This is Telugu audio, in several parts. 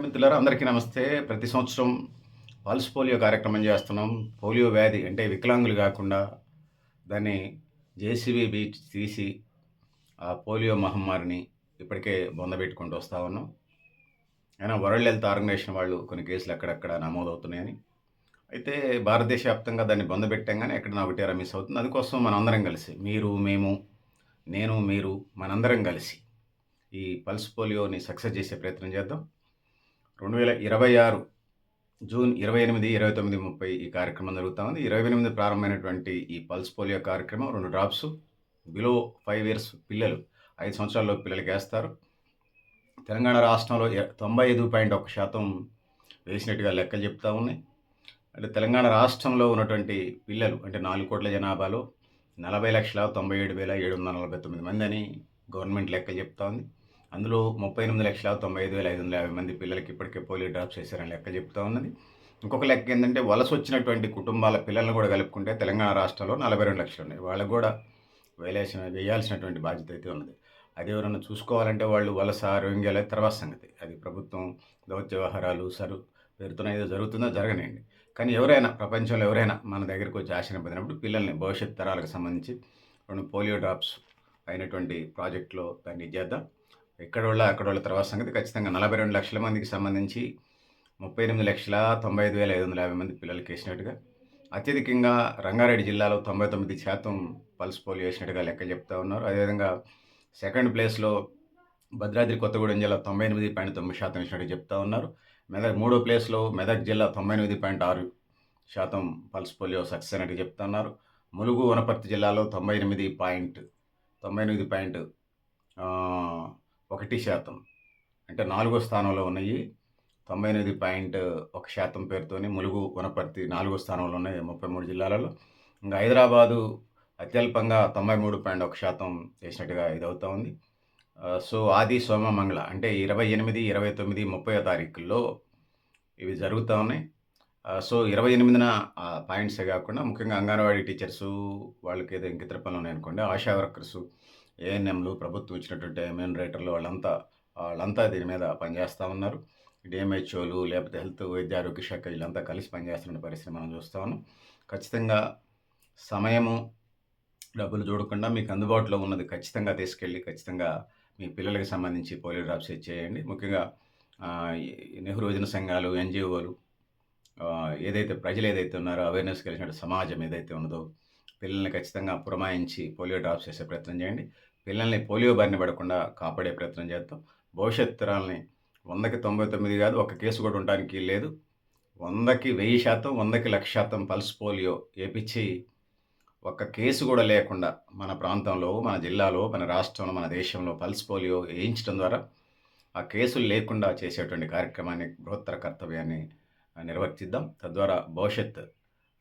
మిత్రులారా అందరికీ నమస్తే. ప్రతి సంవత్సరం పల్స్ పోలియో కార్యక్రమం చేస్తున్నాం. పోలియో వ్యాధి అంటే వికలాంగులు కాకుండా దాన్ని జేసీబీ తీసి ఆ పోలియో మహమ్మారిని ఇప్పటికే బొందబెట్టుకుంటూ వస్తా ఉన్నాం. అయినా వరల్డ్ హెల్త్ ఆర్గనైజేషన్ వాళ్ళు కొన్ని కేసులు అక్కడక్కడ నమోదవుతున్నాయని. అయితే భారతదేశ వ్యాప్తంగా దాన్ని బొందబెట్టాం గానీ ఎక్కడనో ఒకటేరా మిస్ అవుతుంది. అందుకోసం మనందరం కలిసి మీరు, మేము, నేను, మీరు మనందరం కలిసి ఈ పల్స్ పోలియోని సక్సెస్ చేసే ప్రయత్నం చేద్దాం. 2026 జూన్ 28, 29, 30 ఈ కార్యక్రమం జరుగుతా ఉంది. 28 ప్రారంభమైనటువంటి ఈ పల్స్ పోలియో కార్యక్రమం 2 డ్రాప్స్ బిలో 5 ఇయర్స్ పిల్లలు 5 సంవత్సరాలలోపు పిల్లలకేస్తారు. తెలంగాణ రాష్ట్రంలో 95.1% వేసినట్టుగా లెక్కలు చెప్తా ఉన్నాయి. అంటే తెలంగాణ రాష్ట్రంలో ఉన్నటువంటి పిల్లలు అంటే 4 కోట్ల జనాభాలో 40,97,749 మంది అని గవర్నమెంట్ లెక్కలు చెప్తా ఉంది. అందులో 38,95,550 మంది పిల్లలకి ఇప్పటికే పోలియో డ్రాప్స్ వేశారని లెక్క చెప్తా ఉన్నది. ఇంకొక లెక్క ఏంటంటే వలస వచ్చినటువంటి కుటుంబాల పిల్లలను కూడా కలుపుకుంటే తెలంగాణ రాష్ట్రంలో 42 లక్షలు ఉన్నాయి. వాళ్ళకు కూడా వేయాల్సినటువంటి బాధ్యత అయితే ఉన్నది. అది ఎవరన్నా చూసుకోవాలంటే వాళ్ళు వలస రోహింగ్యాల తర్వాత సంగతి. అది ప్రభుత్వం దౌత్య వ్యవహారాలు పేరుతో ఏదో జరుగుతుందో జరగనియండి. కానీ ఎవరైనా ప్రపంచంలో ఎవరైనా మన దగ్గరకు వచ్చి ఆశను పొందినప్పుడు పిల్లల్ని భవిష్యత్ తరాలకు సంబంధించి 2 పోలియో డ్రాప్స్ అయినటువంటి ప్రాజెక్టులో దాన్ని చేద్దాం. అక్కడోళ్ళ తర్వాత సంగతి ఖచ్చితంగా 42 లక్షల మందికి సంబంధించి 38,95,550 మంది పిల్లలకి వేసినట్టుగా, అత్యధికంగా రంగారెడ్డి జిల్లాలో 99% పల్స్ పోలియో వేసినట్టుగా లెక్కలు చెప్తా ఉన్నారు. అదేవిధంగా సెకండ్ ప్లేస్లో భద్రాద్రి కొత్తగూడెం జిల్లా 98.9% వేసినట్టుగా చెప్తా ఉన్నారు. మూడో ప్లేస్లో మెదక్ జిల్లా 98.6% పల్స్ పోలియో సక్సెస్ అయినట్టు చెప్తా ఉన్నారు. ములుగు వనపర్తి జిల్లాలో 98.1% అంటే 4వ స్థానంలో ఉన్నాయి. 98.1% పేరుతోని ములుగు వనపర్తి 4వ స్థానంలో ఉన్నాయి 33 జిల్లాలలో. ఇంకా హైదరాబాదు అత్యల్పంగా 93.1% వేసినట్టుగా ఇదవుతా ఉంది. సో ఆది సోమ మంగళ అంటే 28, 29, 30 తారీఖుల్లో ఇవి జరుగుతూ ఉన్నాయి. సో 28న పాయింట్సే కాకుండా ముఖ్యంగా అంగన్వాడీ టీచర్సు వాళ్ళకి ఏదో ఇంక ఇతర పనులు ఉన్నాయనుకోండి, ఆశా వర్కర్సు, ఏఎన్ఎంలు, ప్రభుత్వం ఇచ్చినటువంటి ఎమ్యూనరేటర్లు వాళ్ళంతా దీని మీద పనిచేస్తూ ఉన్నారు. డిఎంహెచ్ఓలు లేకపోతే హెల్త్ వైద్య ఆరోగ్య శాఖ వీళ్ళంతా కలిసి పనిచేస్తున్న పరిస్థితి మనం చూస్తూ ఉన్నాం. ఖచ్చితంగా సమయము డబ్బులు చూడకుండా మీకు అందుబాటులో ఉన్నది ఖచ్చితంగా తీసుకెళ్ళి ఖచ్చితంగా మీ పిల్లలకి సంబంధించి పోలియో డ్రాప్స్ ఇచ్చేయండి. ముఖ్యంగా నెహ్రూ యువజన సంఘాలు, ఎన్జిఓలు ప్రజలు ఏదైతే ఉన్నారో అవేర్నెస్ కలిగిన సమాజం ఏదైతే ఉన్నదో పిల్లల్ని ఖచ్చితంగా పురమాయించి పోలియో డ్రాప్స్ చేసే ప్రయత్నం చేయండి. పిల్లల్ని పోలియో బారిన పడకుండా కాపాడే ప్రయత్నం చేద్దాం. భవిష్యత్ తరాలని 100కి 99 కాదు, ఒక కేసు కూడా ఉండడానికి లేదు. 100కి 1000%, 100కి 1,00,000% పల్స్ పోలియో వేపించి ఒక్క కేసు కూడా లేకుండా మన ప్రాంతంలో, మన జిల్లాలో, మన రాష్ట్రంలో, మన దేశంలో పల్స్ పోలియో వేయించడం ద్వారా ఆ కేసులు లేకుండా చేసేటువంటి కార్యక్రమాన్ని బృహత్తర కర్తవ్యాన్ని నిర్వర్తిద్దాం. తద్వారా భవిష్యత్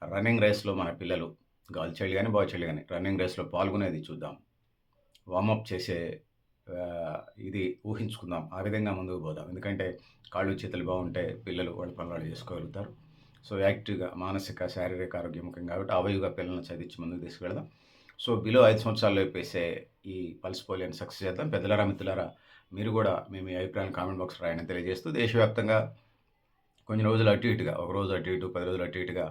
రన్నింగ్ రేస్లో మన పిల్లలు గర్ల్ చైల్డ్ కానీ బాయ్ చైల్డ్ కానీ రన్నింగ్ రేస్లో పాల్గొనేది చూద్దాం. వార్మప్ చేసే ఇది ఊహించుకుందాం. ఆ విధంగా ముందుకు పోదాం. ఎందుకంటే కాళ్ళు చేతులు బాగుంటే పిల్లలు వాళ్ళ పనులు చేసుకోగలుగుతారు. సో యాక్టివ్గా మానసిక శారీరక ఆరోగ్యం ముఖ్యం కాబట్టి అవయుగా పిల్లల్ని చదివించి ముందుకు తీసుకువెళ్దాం. సో బిలో 5 సంవత్సరాలు వేసే ఈ పల్స్ పోలియోని సక్సెస్ చేద్దాం. పెద్దలారా మిత్రులారా మీరు కూడా మీ అభిప్రాయాన్ని కామెంట్ బాక్స్ రాయని తెలియజేస్తూ దేశవ్యాప్తంగా కొన్ని రోజులు అటు ఇటుగా, ఒక రోజు అటు ఇటు 10 రోజులు అటు ఇటుగా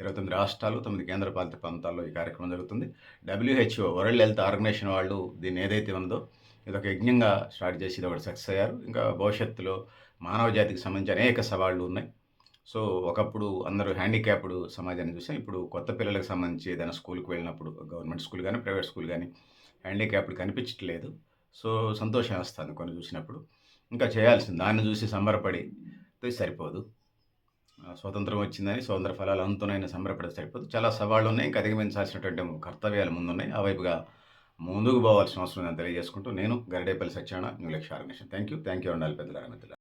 29 రాష్ట్రాలు 9 కేంద్రపాలిత ప్రాంతాల్లో ఈ కార్యక్రమం జరుగుతుంది. WHO వరల్డ్ హెల్త్ ఆర్గనైజేషన్ వాళ్ళు దీన్ని ఏదైతే ఉందో ఇదొక యజ్ఞంగా స్టార్ట్ చేసి ఇది ఒకటి సక్సెస్ అయ్యారు. ఇంకా భవిష్యత్తులో మానవ జాతికి సంబంధించి అనేక సవాళ్ళు ఉన్నాయి. సో ఒకప్పుడు అందరూ హ్యాండిక్యాప్డ్ సమాజాన్ని చూసాం. ఇప్పుడు కొత్త పిల్లలకు సంబంధించి ఏదైనా స్కూల్కి వెళ్ళినప్పుడు గవర్నమెంట్ స్కూల్ కానీ ప్రైవేట్ స్కూల్ కానీ హ్యాండిక్యాప్డ్ కనిపించట్లేదు. సో సంతోషం వేస్తుంది కొన్ని చూసినప్పుడు. ఇంకా చేయాల్సింది దాన్ని చూసి సంబరపడి సరిపోదు. స్వతంత్రం వచ్చిందని స్వతంత్ర ఫలాలు అందుతున్నాయని సంబరపడితే సరిపోదు. చాలా సవాళ్ళు ఉన్నాయి. ఇంకా అధిగమించాల్సినటువంటి కర్తవ్యాలు ముందున్నాయి. ఆ వైపుగా ముందుకు పోవాల్సిన అవసరం ఉందని తెలియజేసుకుంటూ నేను గరిడేపల్లి సత్యనారాయణ, న్యూ లక్ష్య ఆర్గనైజేషన్. థ్యాంక్ యూ ఉండాలి పెద్దలారా మిత్రులారా.